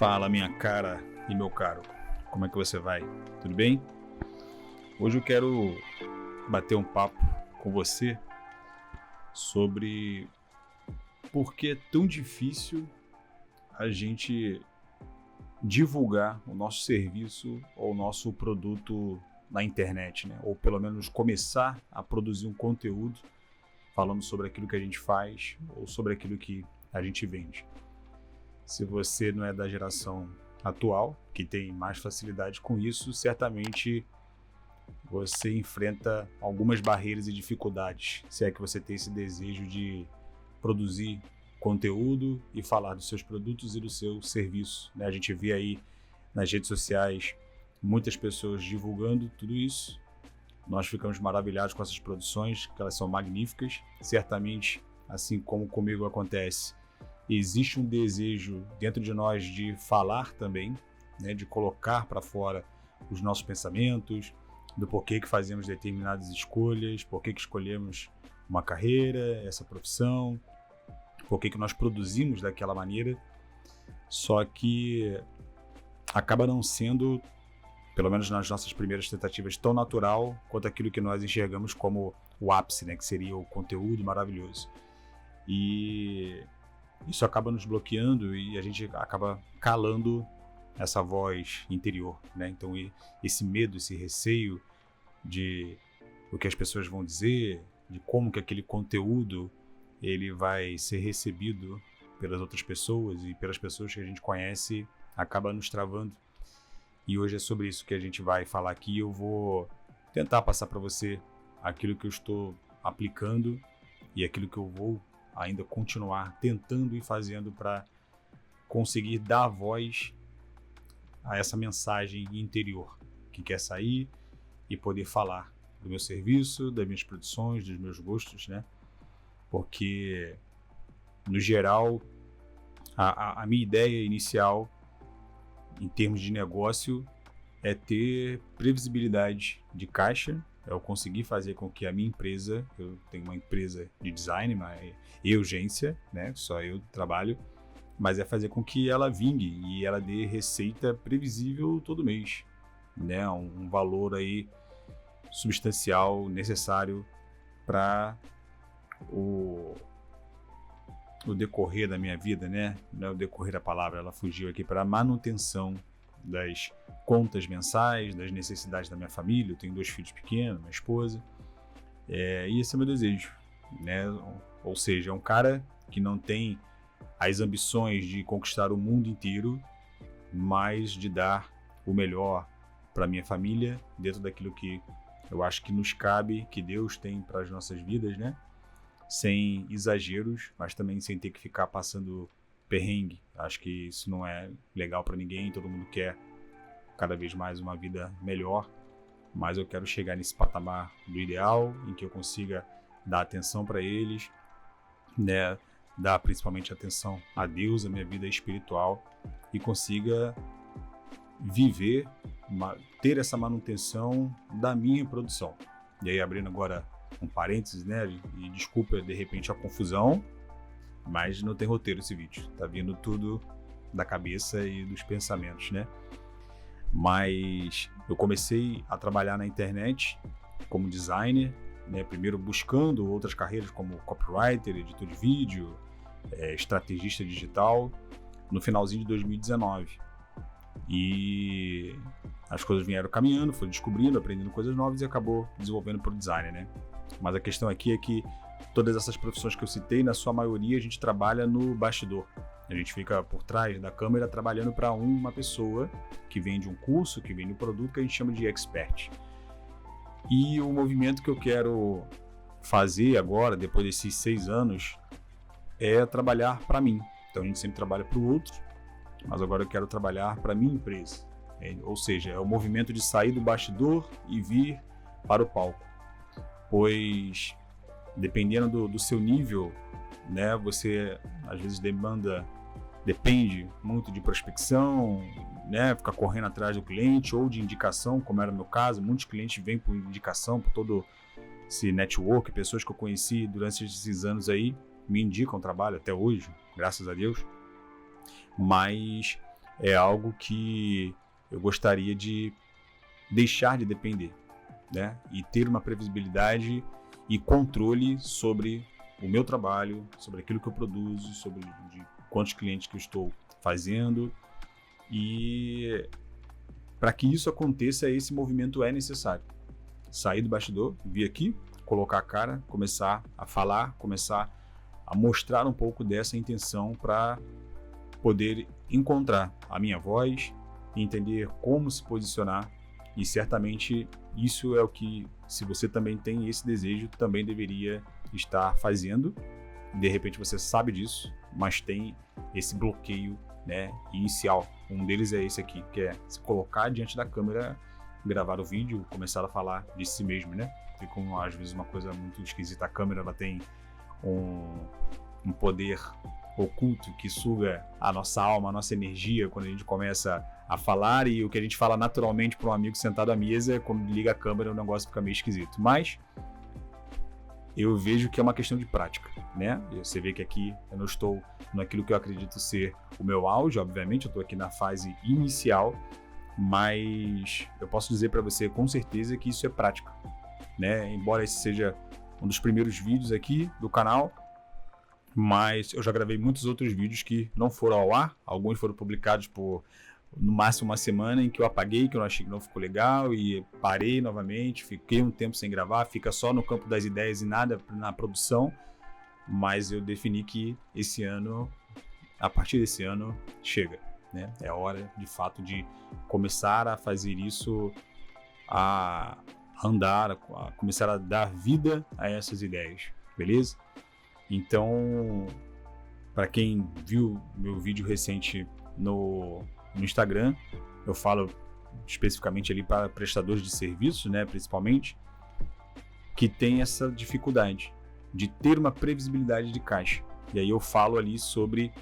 Fala, minha cara e meu caro, como é que você vai? Tudo bem? Hoje eu quero bater um papo com você sobre por que é tão difícil a gente divulgar o nosso serviço ou o nosso produto na internet, né? Ou pelo menos começar a produzir um conteúdo falando sobre aquilo que a gente faz ou sobre aquilo que a gente vende. Se você não é da geração atual, que tem mais facilidade com isso, certamente você enfrenta algumas barreiras e dificuldades, se é que você tem esse desejo de produzir conteúdo e falar dos seus produtos e do seu serviço, né? A gente vê aí nas redes sociais muitas pessoas divulgando tudo isso. Nós ficamos maravilhados com essas produções, que elas são magníficas. Certamente, assim como comigo acontece, existe um desejo dentro de nós de falar também, né, de colocar para fora os nossos pensamentos, do porquê que fazemos determinadas escolhas, porquê que escolhemos uma carreira, essa profissão, porquê que nós produzimos daquela maneira. Só que acaba não sendo, pelo menos nas nossas primeiras tentativas, tão natural quanto aquilo que nós enxergamos como o ápice, né, que seria o conteúdo maravilhoso. E isso acaba nos bloqueando e a gente acaba calando essa voz interior, né? Então esse medo, esse receio de o que as pessoas vão dizer, de como que aquele conteúdo ele vai ser recebido pelas outras pessoas e pelas pessoas que a gente conhece, acaba nos travando. E hoje é sobre isso que a gente vai falar aqui. Eu vou tentar passar para você aquilo que eu estou aplicando e aquilo que eu vou ainda continuar tentando e fazendo para conseguir dar voz a essa mensagem interior que quer sair e poder falar do meu serviço, das minhas produções, dos meus gostos, né? Porque, no geral, a minha ideia inicial em termos de negócio é ter previsibilidade de caixa. Eu conseguir fazer com que a minha empresa, eu tenho uma empresa de design e urgência, né? Só eu trabalho, mas é fazer com que ela vingue e ela dê receita previsível todo mês, né? Um valor aí substancial necessário para o decorrer da minha vida, né? Não é o decorrer da palavra, ela fugiu aqui, para a manutenção das contas mensais, das necessidades da minha família. Eu tenho 2 filhos pequenos, minha esposa, e esse é o meu desejo, né? Ou seja, é um cara que não tem as ambições de conquistar o mundo inteiro, mas de dar o melhor para minha família, dentro daquilo que eu acho que nos cabe, que Deus tem para as nossas vidas, né? Sem exageros, mas também sem ter que ficar passando perrengue. Acho que isso não é legal para ninguém. Todo mundo quer cada vez mais uma vida melhor, mas eu quero chegar nesse patamar do ideal, em que eu consiga dar atenção para eles, né? Dar principalmente atenção a Deus, a minha vida espiritual, e consiga viver, ter essa manutenção da minha produção. E aí, abrindo agora um parênteses, né? E desculpa de repente a confusão, mas não tem roteiro esse vídeo, tá vindo tudo da cabeça e dos pensamentos, né? Mas eu comecei a trabalhar na internet como designer, né? Primeiro buscando outras carreiras como copywriter, editor de vídeo, estrategista digital, no finalzinho de 2019. E as coisas vieram caminhando, fui descobrindo, aprendendo coisas novas e acabou desenvolvendo para o designer, né? Mas a questão aqui é que todas essas profissões que eu citei, na sua maioria, a gente trabalha no bastidor. A gente fica por trás da câmera trabalhando para uma pessoa que vende um curso, que vende um produto que a gente chama de expert. E o movimento que eu quero fazer agora, depois desses 6 anos, é trabalhar para mim. Então a gente sempre trabalha para o outro, mas agora eu quero trabalhar para a minha empresa. Ou seja, é o movimento de sair do bastidor e vir para o palco. Pois, dependendo do seu nível, né, você às vezes depende muito de prospecção, né, ficar correndo atrás do cliente, ou de indicação, como era o meu caso. Muitos clientes vêm por indicação, por todo esse network, pessoas que eu conheci durante esses anos aí, me indicam trabalho até hoje, graças a Deus. Mas é algo que eu gostaria de deixar de depender, né? E ter uma previsibilidade e controle sobre o meu trabalho, sobre aquilo que eu produzo, sobre de quantos clientes que eu estou fazendo. E para que isso aconteça, esse movimento é necessário. Sair do bastidor, vir aqui, colocar a cara, começar a falar, começar a mostrar um pouco dessa intenção para poder encontrar a minha voz, entender como se posicionar, e certamente isso é o que, se você também tem esse desejo, também deveria estar fazendo. De repente você sabe disso, mas tem esse bloqueio, né, inicial. Um deles é esse aqui, que é se colocar diante da câmera, gravar o vídeo, começar a falar de si mesmo, né? E como às vezes uma coisa muito esquisita, a câmera ela tem um poder oculto que suga a nossa alma, a nossa energia quando a gente começa a falar, e o que a gente fala naturalmente para um amigo sentado à mesa, quando liga a câmera o negócio fica meio esquisito. Mas eu vejo que é uma questão de prática, né? Você vê que aqui eu não estou naquilo que eu acredito ser o meu auge, obviamente, eu estou aqui na fase inicial, mas eu posso dizer para você com certeza que isso é prática, né? Embora esse seja um dos primeiros vídeos aqui do canal, mas eu já gravei muitos outros vídeos que não foram ao ar, alguns foram publicados por no máximo uma semana, em que eu apaguei, que eu achei que não ficou legal, e parei novamente, fiquei um tempo sem gravar, fica só no campo das ideias e nada na produção, mas eu defini que esse ano, a partir desse ano, chega, né? É hora, de fato, de começar a fazer isso, a andar, a começar a dar vida a essas ideias, beleza? Então, para quem viu meu vídeo recente no Instagram, eu falo especificamente ali para prestadores de serviços, né, principalmente, que tem essa dificuldade de ter uma previsibilidade de caixa. E aí eu falo ali sobre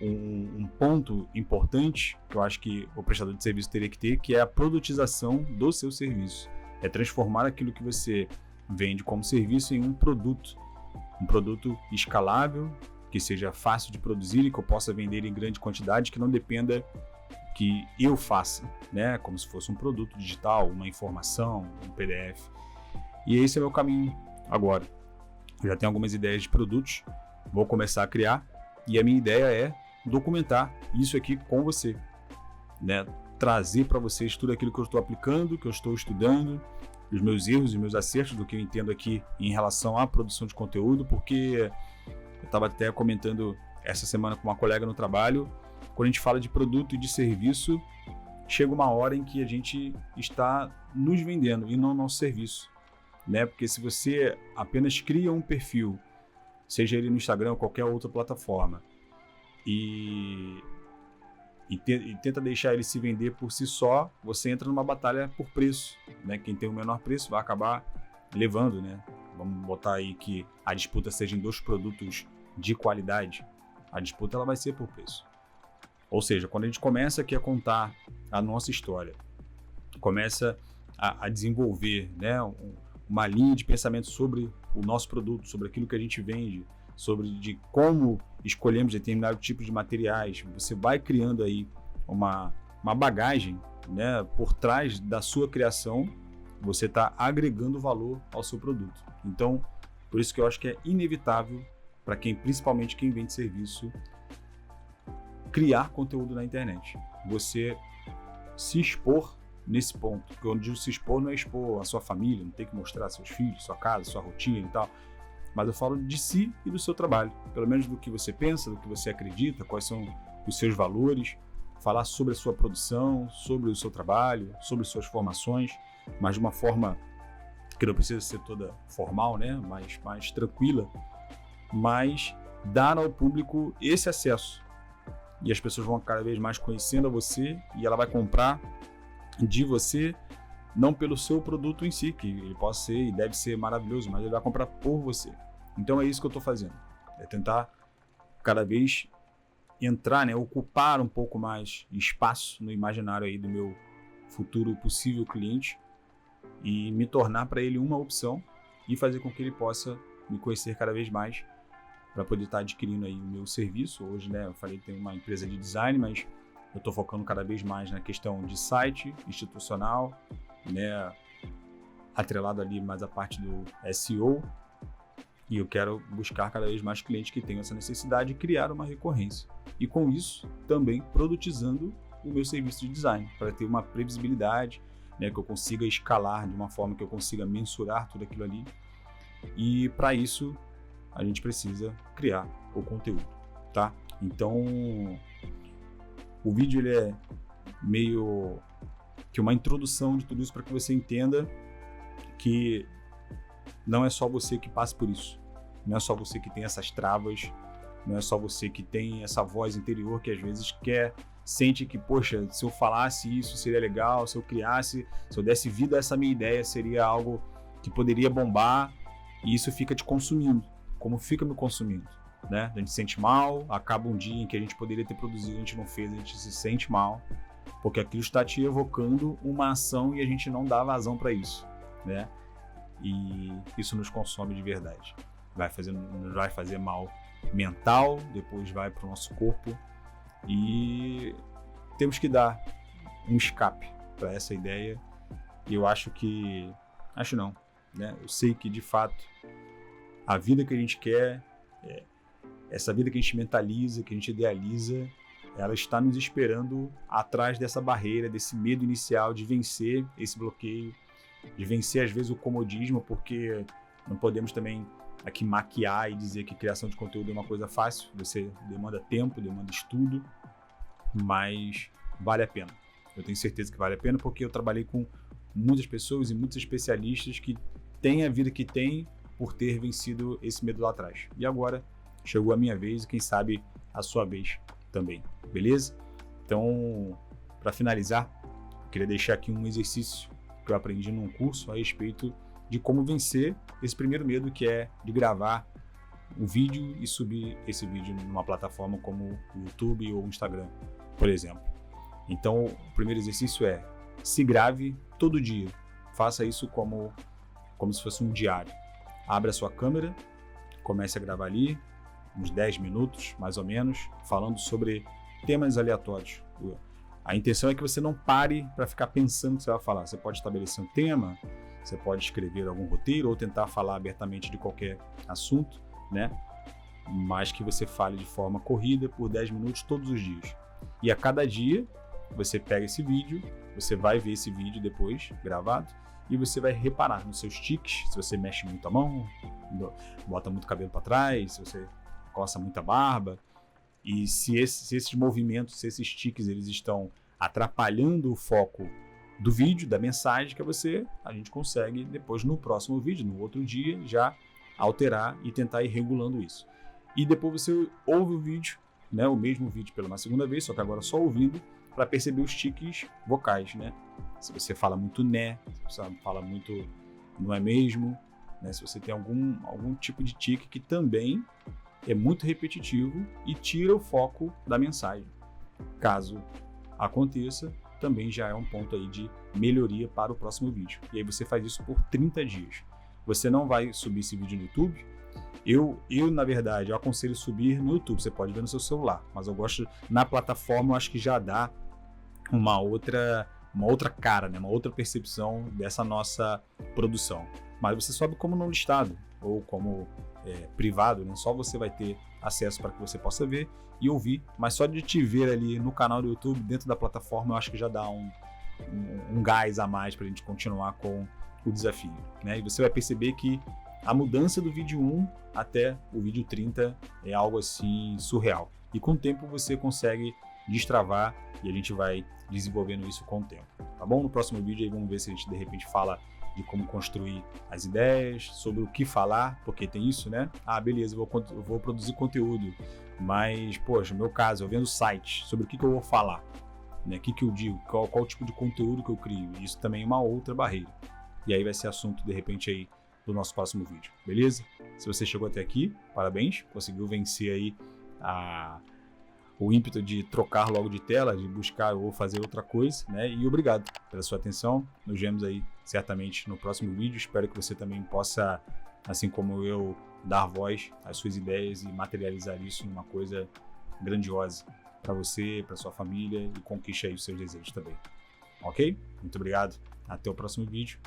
um ponto importante que eu acho que o prestador de serviço teria que ter, que é a produtização do seu serviço. É transformar aquilo que você vende como serviço em um produto escalável, que seja fácil de produzir e que eu possa vender em grande quantidade, que não dependa que eu faça, né? Como se fosse um produto digital, uma informação, um PDF. E esse é o meu caminho agora. Eu já tenho algumas ideias de produtos, vou começar a criar, e a minha ideia é documentar isso aqui com você, né? Trazer para vocês tudo aquilo que eu estou aplicando, que eu estou estudando, os meus erros e meus acertos do que eu entendo aqui em relação à produção de conteúdo, porque eu estava até comentando essa semana com uma colega no trabalho, quando a gente fala de produto e de serviço, chega uma hora em que a gente está nos vendendo e não nosso serviço, né? Porque se você apenas cria um perfil, seja ele no Instagram ou qualquer outra plataforma, e tenta deixar ele se vender por si só, você entra numa batalha por preço, né? Quem tem o menor preço vai acabar levando, né? Vamos botar aí que a disputa seja em 2 produtos de qualidade, a disputa ela vai ser por preço. Ou seja, quando a gente começa aqui a contar a nossa história, começa a desenvolver, né, uma linha de pensamento sobre o nosso produto, sobre aquilo que a gente vende, sobre de como escolhemos determinado tipo de materiais, você vai criando aí uma bagagem, né, por trás da sua criação, você está agregando valor ao seu produto. Então, por isso que eu acho que é inevitável para principalmente quem vende serviço, criar conteúdo na internet. Você se expor nesse ponto. Porque onde se expor não é expor a sua família, não tem que mostrar seus filhos, sua casa, sua rotina e tal. Mas eu falo de si e do seu trabalho. Pelo menos do que você pensa, do que você acredita, quais são os seus valores. Falar sobre a sua produção, sobre o seu trabalho, sobre suas formações, mas de uma forma que não precisa ser toda formal, né? mais tranquila. Mas dar ao público esse acesso. E as pessoas vão cada vez mais conhecendo a você e ela vai comprar de você, não pelo seu produto em si, que ele pode ser e deve ser maravilhoso, mas ele vai comprar por você. Então é isso que eu estou fazendo. É tentar cada vez entrar, né, ocupar um pouco mais espaço no imaginário aí do meu futuro possível cliente e me tornar para ele uma opção e fazer com que ele possa me conhecer cada vez mais para poder estar adquirindo aí o meu serviço. Hoje, né, eu falei que tem uma empresa de design, mas eu estou focando cada vez mais na questão de site institucional, né, atrelado ali mais a parte do SEO, e eu quero buscar cada vez mais clientes que tenham essa necessidade e criar uma recorrência. E com isso, também produtizando o meu serviço de design, para ter uma previsibilidade, né, que eu consiga escalar de uma forma que eu consiga mensurar tudo aquilo ali. E para isso, a gente precisa criar o conteúdo, tá? Então, o vídeo ele é meio que uma introdução de tudo isso para que você entenda que não é só você que passa por isso, não é só você que tem essas travas, não é só você que tem essa voz interior que às vezes sente que, poxa, se eu falasse isso seria legal, se eu criasse, se eu desse vida a essa minha ideia seria algo que poderia bombar, e isso fica te consumindo, como fica me consumindo, né? A gente se sente mal, acaba um dia em que a gente poderia ter produzido, a gente não fez, a gente se sente mal, porque aquilo está te evocando uma ação e a gente não dá vazão para isso, né? E isso nos consome de verdade. Vai fazer mal mental, depois vai para o nosso corpo, e temos que dar um escape para essa ideia. E eu acho não, né? Eu sei que de fato a vida que a gente quer, essa vida que a gente mentaliza, que a gente idealiza, ela está nos esperando atrás dessa barreira, desse medo inicial de vencer esse bloqueio, de vencer às vezes o comodismo, porque não podemos também aqui maquiar e dizer que criação de conteúdo é uma coisa fácil. Você demanda tempo, demanda estudo, mas vale a pena. Eu tenho certeza que vale a pena, porque eu trabalhei com muitas pessoas e muitos especialistas que têm a vida que têm por ter vencido esse medo lá atrás. E agora chegou a minha vez e quem sabe a sua vez também, beleza? Então, para finalizar, eu queria deixar aqui um exercício que eu aprendi num curso a respeito de como vencer esse primeiro medo, que é de gravar um vídeo e subir esse vídeo numa plataforma como o YouTube ou o Instagram, por exemplo. Então, o primeiro exercício é: se grave todo dia. Faça isso como se fosse um diário. Abra a sua câmera, comece a gravar ali, uns 10 minutos, mais ou menos, falando sobre temas aleatórios. A intenção é que você não pare para ficar pensando o que você vai falar. Você pode estabelecer um tema, você pode escrever algum roteiro ou tentar falar abertamente de qualquer assunto, né? Mas que você fale de forma corrida por 10 minutos todos os dias. E a cada dia, você pega esse vídeo, você vai ver esse vídeo depois, gravado, e você vai reparar nos seus tiques, se você mexe muito a mão, bota muito cabelo para trás, se você coça muita barba, e se esses movimentos, se esses tiques, eles estão atrapalhando o foco do vídeo, da mensagem que a gente consegue depois no próximo vídeo, no outro dia, já alterar e tentar ir regulando isso. E depois você ouve o vídeo, né, o mesmo vídeo pela uma segunda vez, só que agora só ouvindo, para perceber os tiques vocais, né? Se você fala muito né, se você fala muito não é mesmo, né? Se você tem algum tipo de tique que também é muito repetitivo e tira o foco da mensagem. Caso aconteça, também já é um ponto aí de melhoria para o próximo vídeo. E aí você faz isso por 30 dias. Você não vai subir esse vídeo no YouTube. Eu na verdade, eu aconselho subir no YouTube. Você pode ver no seu celular, mas eu gosto na plataforma, eu acho que já dá uma outra cara, né? Uma outra percepção dessa nossa produção. Mas você sobe como não listado ou como privado, né? Só você vai ter acesso para que você possa ver e ouvir, mas só de te ver ali no canal do YouTube, dentro da plataforma, eu acho que já dá um gás a mais para a gente continuar com o desafio, né? E você vai perceber que a mudança do vídeo 1 até o vídeo 30 é algo assim surreal. E com o tempo você consegue destravar e a gente vai desenvolvendo isso com o tempo, tá bom? No próximo vídeo aí vamos ver se a gente de repente fala de como construir as ideias, sobre o que falar, porque tem isso, né? Ah, beleza, eu vou produzir conteúdo, mas, poxa, no meu caso, eu vendo site, sobre o que eu vou falar, né? O que eu digo, qual o tipo de conteúdo que eu crio, isso também é uma outra barreira. E aí vai ser assunto, de repente, aí do nosso próximo vídeo, beleza? Se você chegou até aqui, parabéns, conseguiu vencer aí o ímpeto de trocar logo de tela, de buscar ou fazer outra coisa, né? E obrigado pela sua atenção. Nos vemos aí certamente no próximo vídeo. Espero que você também possa, assim como eu, dar voz às suas ideias e materializar isso numa coisa grandiosa para você, para sua família e conquiste aí os seus desejos também. Ok? Muito obrigado. Até o próximo vídeo.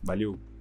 Valeu!